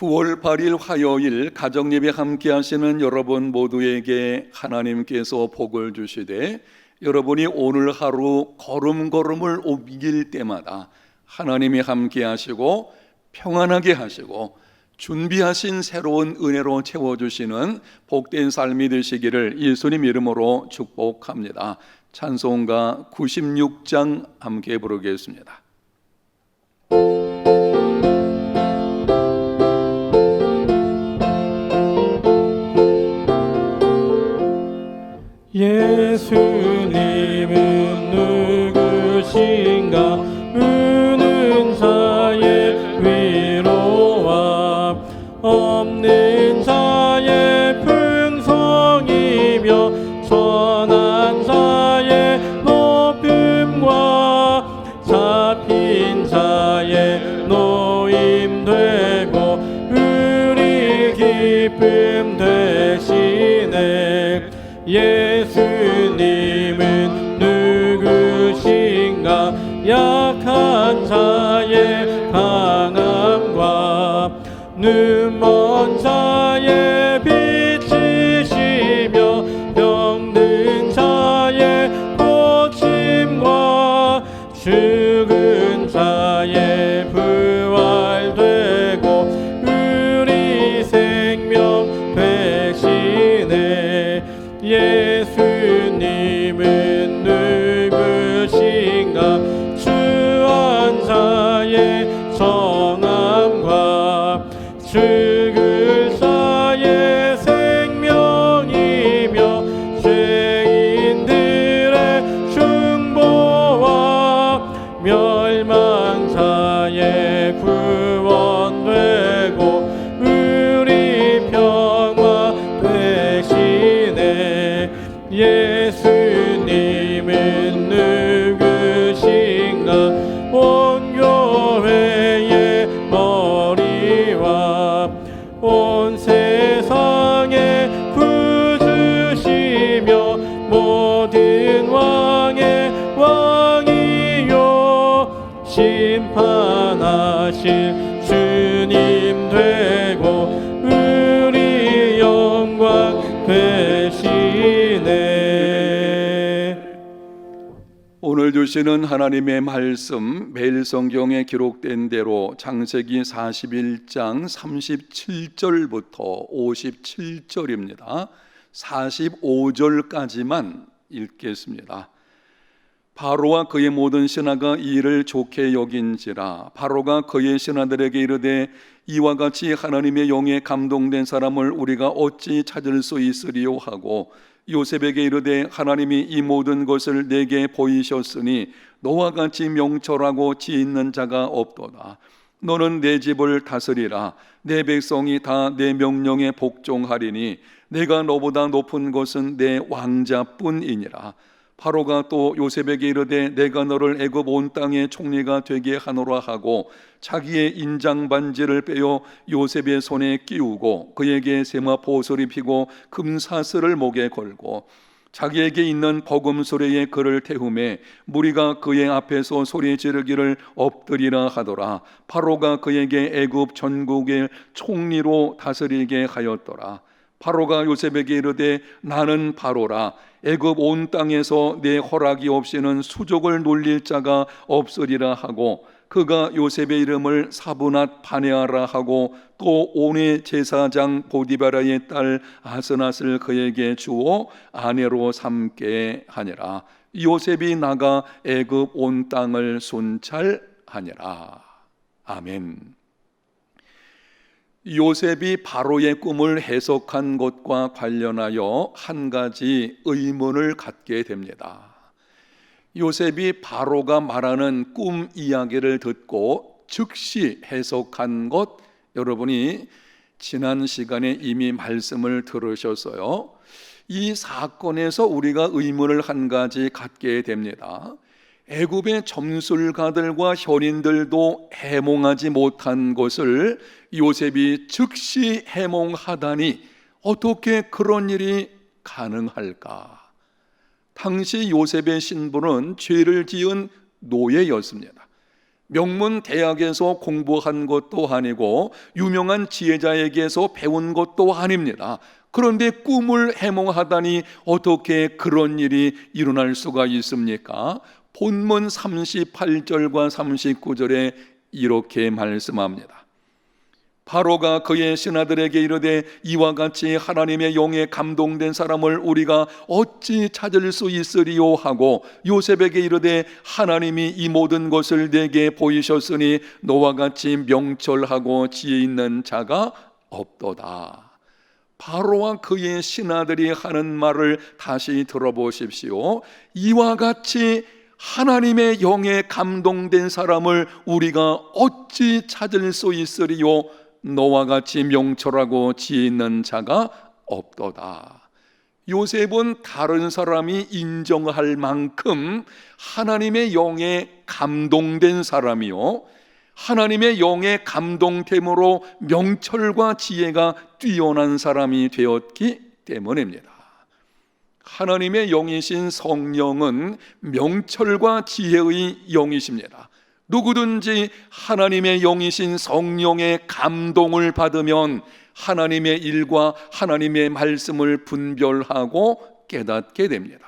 9월 8일 화요일 가정예배 함께 하시는 여러분 모두에게 하나님께서 복을 주시되, 여러분이 오늘 하루 걸음걸음을 옮길 때마다 하나님이 함께 하시고 평안하게 하시고 준비하신 새로운 은혜로 채워주시는 복된 삶이 되시기를 예수님 이름으로 축복합니다. 찬송가 96장 함께 부르겠습니다. 예수님은 누구신가? 우는 자의 위로와 없는 자의 풍성이며 선한 자의 높임과 잡힌 자의 노임 되고 우리 기쁨 되시네. 예수님은 누구신가? 약한 자의 강함과 눈먼 자의 빛이시며 병든 자의 고침과 죽은 자의 부활되고 우리 생명 되시네. 예수님은 누구신가? 주한 자의 정함과 죽을 자의 생명이며 죄인들의 중보와 멸망 자의 구원되고 우리 평화 되시네. 예수님은 누구신가? 온 교회의 머리와 온 세상의 구주시며 모든 왕의 왕이요 심판하실 주님 되고 우리 영광 되시네. 오늘 주시는 하나님의 말씀, 매일 성경에 기록된 대로 창세기 41장 37절부터 57절입니다. 45절까지만 읽겠습니다. 바로와 그의 모든 신하가 이 일을 좋게 여긴지라. 바로가 그의 신하들에게 이르되 이와 같이 하나님의 영에 감동된 사람을 우리가 어찌 찾을 수 있으리요 하고 요셉에게 이르되 하나님이 이 모든 것을 내게 보이셨으니 너와 같이 명철하고 지 있는 자가 없도다. 너는 내 집을 다스리라. 내 백성이 다 내 명령에 복종하리니 내가 너보다 높은 것은 내 왕자뿐이니라. 바로가 또 요셉에게 이르되 내가 너를 애굽 온 땅의 총리가 되게 하노라 하고 자기의 인장 반지를 빼어 요셉의 손에 끼우고 그에게 세마포 옷을 입히고 금사슬을 목에 걸고 자기에게 있는 버금소리에 그를 태우매 무리가 그의 앞에서 소리 지르기를 엎드리라 하더라. 바로가 그에게 애굽 전국의 총리로 다스리게 하였더라. 바로가 요셉에게 이르되 나는 바로라. 애굽 온 땅에서 내 허락이 없이는 수족을 놀릴 자가 없으리라 하고 그가 요셉의 이름을 사브낫 바네아라 하고 또 온의 제사장 보디바라의 딸 아스낫을 그에게 주어 아내로 삼게 하니라. 요셉이 나가 애굽 온 땅을 순찰하니라. 아멘. 요셉이 바로의 꿈을 해석한 것과 관련하여 한 가지 의문을 갖게 됩니다. 요셉이 바로가 말하는 꿈 이야기를 듣고 즉시 해석한 것, 여러분이 지난 시간에 이미 말씀을 들으셨어요. 이 사건에서 우리가 의문을 한 가지 갖게 됩니다. 애굽의 점술가들과 현인들도 해몽하지 못한 것을 요셉이 즉시 해몽하다니 어떻게 그런 일이 가능할까? 당시 요셉의 신분은 죄를 지은 노예였습니다. 명문 대학에서 공부한 것도 아니고 유명한 지혜자에게서 배운 것도 아닙니다. 그런데 꿈을 해몽하다니 어떻게 그런 일이 일어날 수가 있습니까? 본문 38절과 39절에 이렇게 말씀합니다. 바로가 그의 신하들에게 이르되 이와 같이 하나님의 영에 감동된 사람을 우리가 어찌 찾을 수 있으리요 하고 요셉에게 이르되 하나님이 이 모든 것을 내게 보이셨으니 너와 같이 명철하고 지혜 있는 자가 없도다. 바로와 그의 신하들이 하는 말을 다시 들어보십시오. 이와 같이 하나님의 영에 감동된 사람을 우리가 어찌 찾을 수 있으리요? 너와 같이 명철하고 지혜 있는 자가 없도다. 요셉은 다른 사람이 인정할 만큼 하나님의 영에 감동된 사람이요, 하나님의 영에 감동됨으로 명철과 지혜가 뛰어난 사람이 되었기 때문입니다. 하나님의 영이신 성령은 명철과 지혜의 영이십니다. 누구든지 하나님의 영이신 성령의 감동을 받으면 하나님의 일과 하나님의 말씀을 분별하고 깨닫게 됩니다.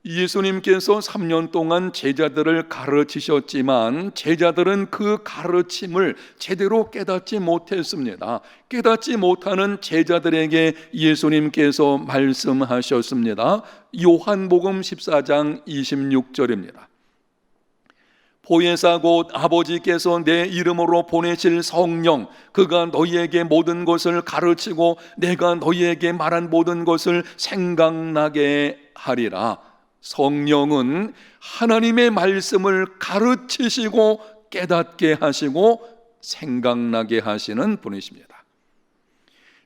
예수님께서 3년 동안 제자들을 가르치셨지만 제자들은 그 가르침을 제대로 깨닫지 못했습니다. 깨닫지 못하는 제자들에게 예수님께서 말씀하셨습니다. 요한복음 14장 26절입니다. 보혜사 곧 아버지께서 내 이름으로 보내실 성령, 그가 너희에게 모든 것을 가르치고 내가 너희에게 말한 모든 것을 생각나게 하리라. 성령은 하나님의 말씀을 가르치시고 깨닫게 하시고 생각나게 하시는 분이십니다.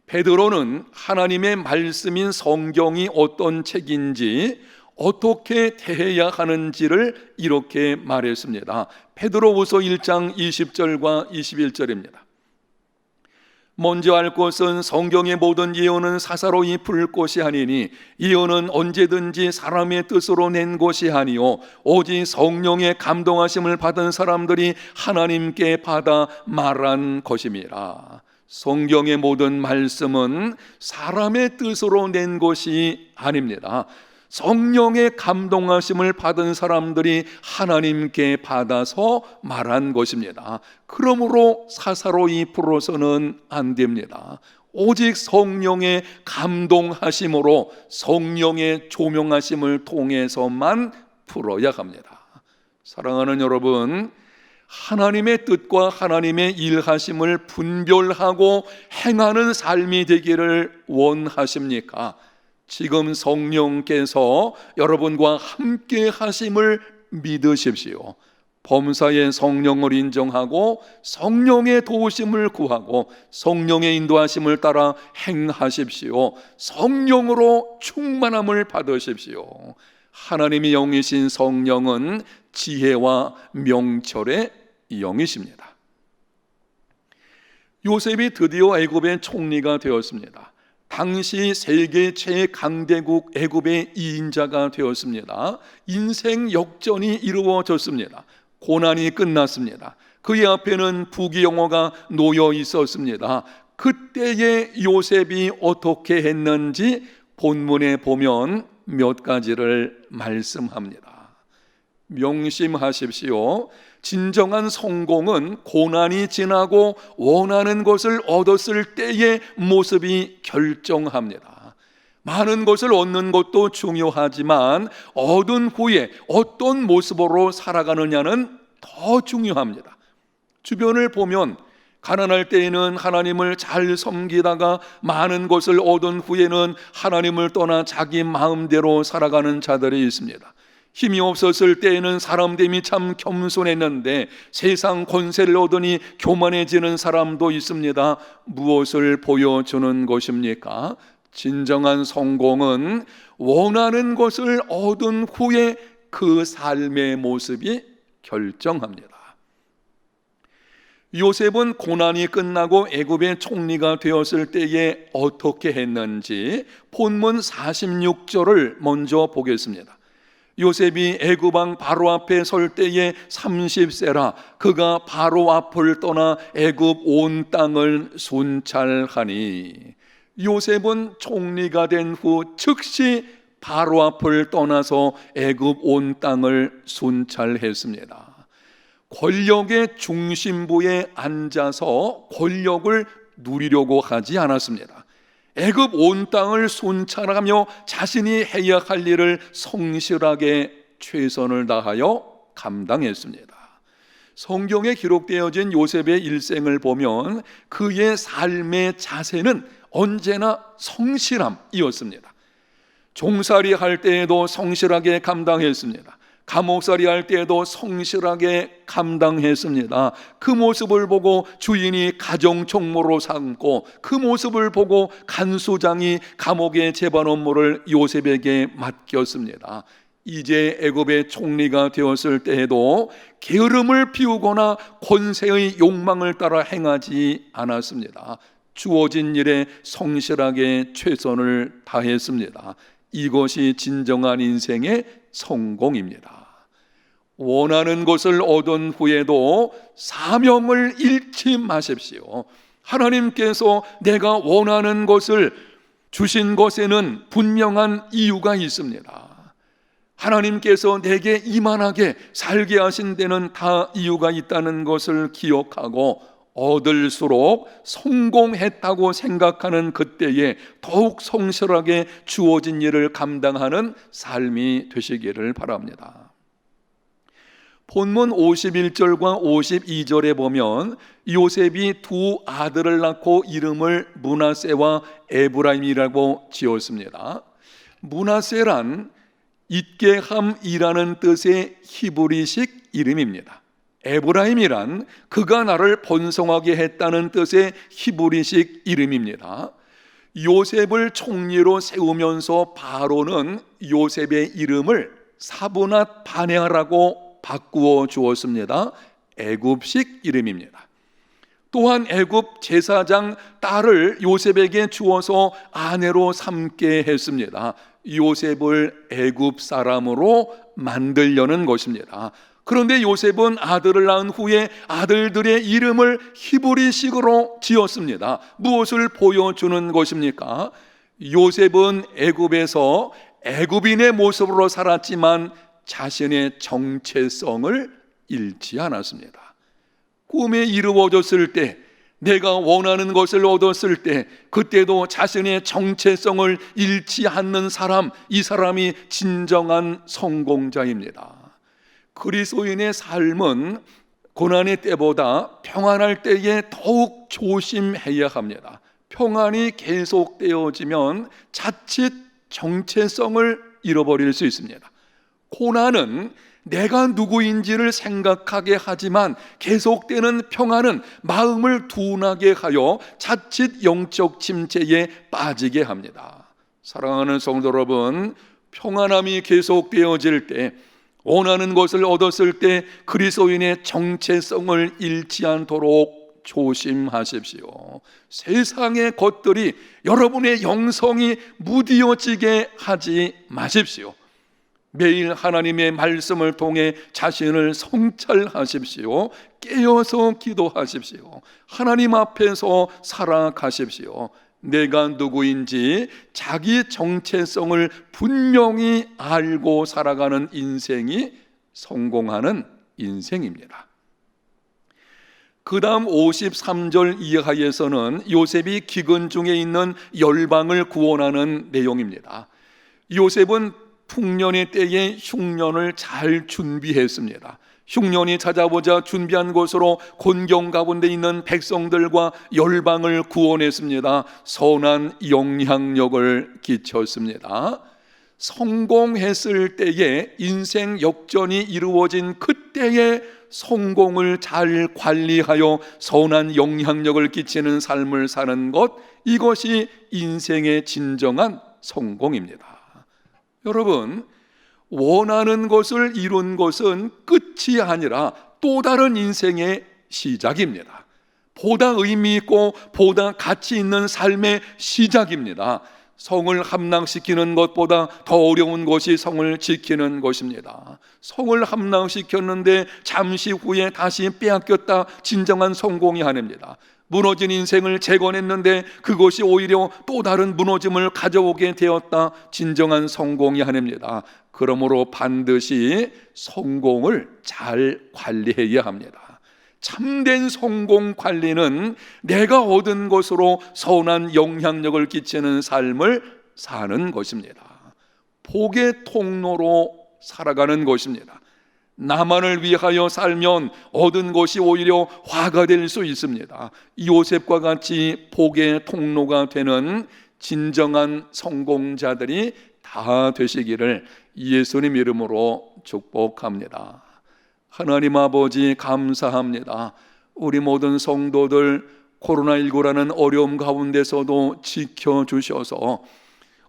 베드로는 하나님의 말씀인 성경이 어떤 책인지 어떻게 대해야 하는지를 이렇게 말했습니다. 베드로후서 1장 20절과 21절입니다. 먼저 알 것은 성경의 모든 예언은 사사로이 풀 것이 아니니 예언은 언제든지 사람의 뜻으로 낸 것이 아니요 오직 성령의 감동하심을 받은 사람들이 하나님께 받아 말한 것임이라. 성경의 모든 말씀은 사람의 뜻으로 낸 것이 아닙니다. 성령의 감동하심을 받은 사람들이 하나님께 받아서 말한 것입니다. 그러므로 사사로이 풀어서는 안 됩니다. 오직 성령의 감동하심으로 성령의 조명하심을 통해서만 풀어야 합니다. 사랑하는 여러분, 하나님의 뜻과 하나님의 일하심을 분별하고 행하는 삶이 되기를 원하십니까? 지금 성령께서 여러분과 함께 하심을 믿으십시오. 범사의 성령을 인정하고 성령의 도우심을 구하고 성령의 인도하심을 따라 행하십시오. 성령으로 충만함을 받으십시오. 하나님의 영이신 성령은 지혜와 명철의 영이십니다. 요셉이 드디어 애굽의 총리가 되었습니다. 당시 세계 최강대국 애굽의 2인자가 되었습니다. 인생 역전이 이루어졌습니다. 고난이 끝났습니다. 그의 앞에는 부귀영화가 놓여 있었습니다. 그때의 요셉이 어떻게 했는지 본문에 보면 몇 가지를 말씀합니다. 명심하십시오. 진정한 성공은 고난이 지나고 원하는 것을 얻었을 때의 모습이 결정합니다. 많은 것을 얻는 것도 중요하지만 얻은 후에 어떤 모습으로 살아가느냐는 더 중요합니다. 주변을 보면 가난할 때에는 하나님을 잘 섬기다가 많은 것을 얻은 후에는 하나님을 떠나 자기 마음대로 살아가는 자들이 있습니다. 힘이 없었을 때에는 사람됨이 참 겸손했는데 세상 권세를 얻으니 교만해지는 사람도 있습니다. 무엇을 보여주는 것입니까? 진정한 성공은 원하는 것을 얻은 후에 그 삶의 모습이 결정합니다. 요셉은 고난이 끝나고 애굽의 총리가 되었을 때에 어떻게 했는지 본문 46절을 먼저 보겠습니다. 요셉이 애굽 왕 바로 앞에 설 때에 30세라 그가 바로 앞을 떠나 애굽 온 땅을 순찰하니, 요셉은 총리가 된 후 즉시 바로 앞을 떠나서 애굽 온 땅을 순찰했습니다. 권력의 중심부에 앉아서 권력을 누리려고 하지 않았습니다. 애굽 온 땅을 순찰하며 자신이 해야 할 일을 성실하게 최선을 다하여 감당했습니다. 성경에 기록되어진 요셉의 일생을 보면 그의 삶의 자세는 언제나 성실함이었습니다. 종살이 할 때에도 성실하게 감당했습니다. 감옥살이 할 때에도 성실하게 감당했습니다. 그 모습을 보고 주인이 가정총무로 삼고, 그 모습을 보고 간수장이 감옥의 재반 업무를 요셉에게 맡겼습니다. 이제 애굽의 총리가 되었을 때에도 게으름을 피우거나 권세의 욕망을 따라 행하지 않았습니다. 주어진 일에 성실하게 최선을 다했습니다. 이것이 진정한 인생의 성공입니다. 원하는 것을 얻은 후에도 사명을 잃지 마십시오. 하나님께서 내가 원하는 것을 주신 것에는 분명한 이유가 있습니다. 하나님께서 내게 이만하게 살게 하신 데는 다 이유가 있다는 것을 기억하고 얻을수록 성공했다고 생각하는 그때에 더욱 성실하게 주어진 일을 감당하는 삶이 되시기를 바랍니다. 본문 51절과 52절에 보면 요셉이 두 아들을 낳고 이름을 므낫세와 에브라임이라고 지었습니다. 므낫세란 잇게함이라는 뜻의 히브리식 이름입니다. 에브라임이란 그가 나를 번성하게 했다는 뜻의 히브리식 이름입니다. 요셉을 총리로 세우면서 바로는 요셉의 이름을 사브낫 바네아라고 바꾸어 주었습니다. 애굽식 이름입니다. 또한 애굽 제사장 딸을 요셉에게 주어서 아내로 삼게 했습니다. 요셉을 애굽 사람으로 만들려는 것입니다. 그런데 요셉은 아들을 낳은 후에 아들들의 이름을 히브리식으로 지었습니다. 무엇을 보여주는 것입니까? 요셉은 애굽에서 애굽인의 모습으로 살았지만 자신의 정체성을 잃지 않았습니다. 꿈에 이루어졌을 때, 내가 원하는 것을 얻었을 때, 그때도 자신의 정체성을 잃지 않는 사람, 이 사람이 진정한 성공자입니다. 그리스도인의 삶은 고난의 때보다 평안할 때에 더욱 조심해야 합니다. 평안이 계속되어지면 자칫 정체성을 잃어버릴 수 있습니다. 고난은 내가 누구인지를 생각하게 하지만 계속되는 평안은 마음을 둔하게 하여 자칫 영적 침체에 빠지게 합니다. 사랑하는 성도 여러분, 평안함이 계속되어질 때, 원하는 것을 얻었을 때 그리스도인의 정체성을 잃지 않도록 조심하십시오. 세상의 것들이 여러분의 영성이 무디어지게 하지 마십시오. 매일 하나님의 말씀을 통해 자신을 성찰하십시오. 깨어서 기도하십시오. 하나님 앞에서 살아가십시오. 내가 누구인지 자기 정체성을 분명히 알고 살아가는 인생이 성공하는 인생입니다. 그 다음 53절 이하에서는 요셉이 기근 중에 있는 열방을 구원하는 내용입니다. 요셉은 풍년의 때에 흉년을 잘 준비했습니다. 흉년이 찾아오자 준비한 곳으로 곤경 가운데 있는 백성들과 열방을 구원했습니다. 선한 영향력을 끼쳤습니다. 성공했을 때에, 인생 역전이 이루어진 그때에 성공을 잘 관리하여 선한 영향력을 끼치는 삶을 사는 것, 이것이 인생의 진정한 성공입니다. 여러분, 원하는 것을 이룬 것은 끝이 아니라 또 다른 인생의 시작입니다. 보다 의미 있고 보다 가치 있는 삶의 시작입니다. 성을 함락시키는 것보다 더 어려운 것이 성을 지키는 것입니다. 성을 함락시켰는데 잠시 후에 다시 빼앗겼다. 진정한 성공이 아닙니다. 무너진 인생을 재건했는데 그것이 오히려 또 다른 무너짐을 가져오게 되었다. 진정한 성공이 아닙니다. 그러므로 반드시 성공을 잘 관리해야 합니다. 참된 성공 관리는 내가 얻은 것으로 선한 영향력을 끼치는 삶을 사는 것입니다. 복의 통로로 살아가는 것입니다. 나만을 위하여 살면 얻은 것이 오히려 화가 될 수 있습니다. 요셉과 같이 복의 통로가 되는 진정한 성공자들이 다 되시기를 예수님 이름으로 축복합니다. 하나님 아버지 감사합니다. 우리 모든 성도들 코로나19라는 어려움 가운데서도 지켜주셔서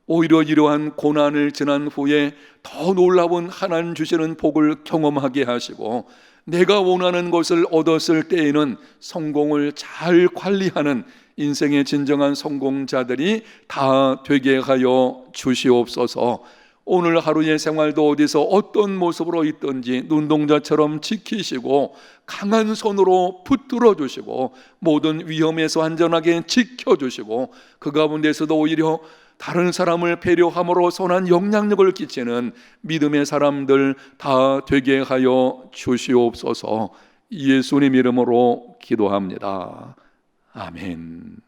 오히려 이러한 고난을 지난 후에 더 놀라운 하나님 주시는 복을 경험하게 하시고 내가 원하는 것을 얻었을 때에는 성공을 잘 관리하는 인생의 진정한 성공자들이 다 되게 하여 주시옵소서. 오늘 하루의 생활도 어디서 어떤 모습으로 있든지 눈동자처럼 지키시고 강한 손으로 붙들어 주시고 모든 위험에서 안전하게 지켜주시고 그 가운데서도 오히려 다른 사람을 배려함으로 선한 영향력을 끼치는 믿음의 사람들 다 되게 하여 주시옵소서. 예수님 이름으로 기도합니다. 아멘.